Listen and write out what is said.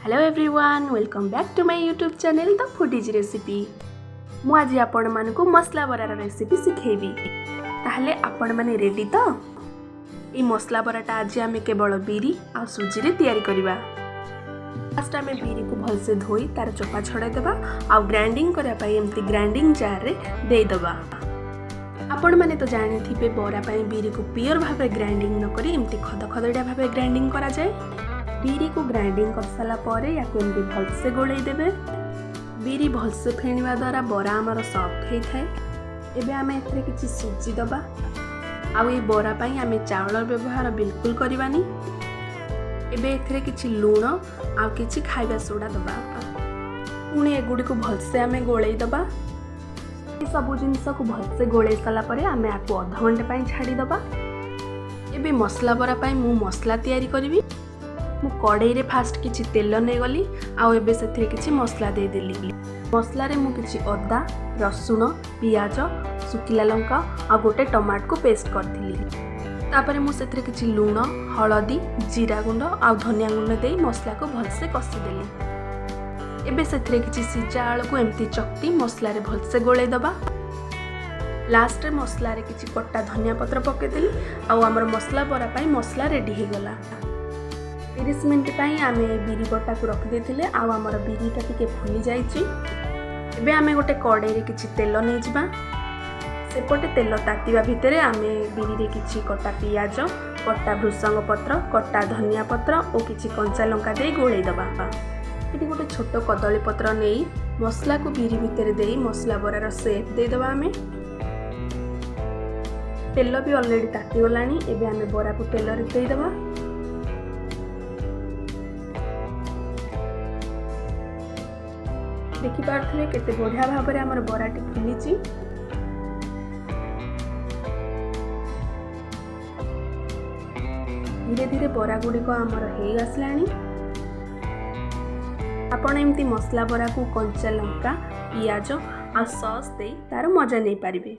Hello everyone, welcome back to my YouTube channel the foodies recipe. मु आज आपण मानकु मसला बरार रेसिपी सिखेबी। ताहले आपण माने रेडी तो? ई मसला बराटा आज आमे केवल बिरी आ सुजी रे तयारी करिबा। फर्स्ट आमे बिरी को भलसे धोई तार चोपा छडाई देबा आ ग्राइंडिंग करिया पई एम्ति ग्राइंडिंग जार रे देई देबा। आपण माने तो जानि थिबे बरा पई बिरी को प्योर भाबे ग्राइंडिंग न करी एम्ति खदखदडा भाबे ग्राइंडिंग करा जाय। बिरी को ग्राइंडिंग कर साला परे या को एमती भलसे गोले देबे। बिरी भलसे फेणिबा द्वारा बरा हमर सॉफ्ट होई थाए। एबे आमे एथरे किछि सुजी दबा। आ ए बरा पई आमे चावल व्यवहार बिल्कुल करबानी। एबे एथरे किछि लूण आ किछि खाइबा सोडा दबा। पुणी एगुडी को भलसे आमे गोले दबा। ए सब जिंस को भलसे गोले साला परे आमे आको आधा घंटे पई छाडी दबा। एबे मसला बरा पई मु मसला तयारी करबी। मु कड़ाई रे फास्ट किछि तेल नै गली आउ एबे सेथरे किछि मसला दे देली। मसला रे मु किछि अदा, रसुण, पियाज, सुखिला लंका आ गोटे टमाटर को पेस्ट करथिली। तापरे मु सेथरे किछि लूण, हळदी, जीरा गुंड आ धनिया गुंड देई मसला को भलसे कसी देली। एबे सेथरे किछि सिजा आलू को एम्ति चक्ति मसला रे भलसे गोळे दबा। लास्ट रे मसला रे किछि कट्टा धनिया पत्र पके देली आ हमर मसला बरा पई मसला रेडी हे गला। 30 मिनिट पई आमे बिरी बटा को रख देथिले आ हमर बिरीटा टिके फुली जाईची। एबे आमे गोटे कड़ाई रे किछि तेल नै जिबा। सेपटे तेल तातिबा भितरे आमे बिरी रे किछि कट्टा पियाज, कट्टा भृसंग पत्र, कट्टा धनिया पत्र ओ किछि कंचा लंका देई गोळै दबा। एटी गोटे छोटो कदली पत्र नै मसला को बिरी भितरे देई मसला बरार शेप दे दबा। आमे तेल भी ऑलरेडी ताति गलानी। एबे आमे बरा को तेल रे देई दबा। देखि पारथले केते बढ़िया भाबरे हमर बराटी फुलिची। धीरे धीरे बरा गुडी को हमर हेई आसलानी। आपण एम्ति मसला बरा को कंचा लंका, पियाज आ सॉस दे तार मजा नै पारिबे।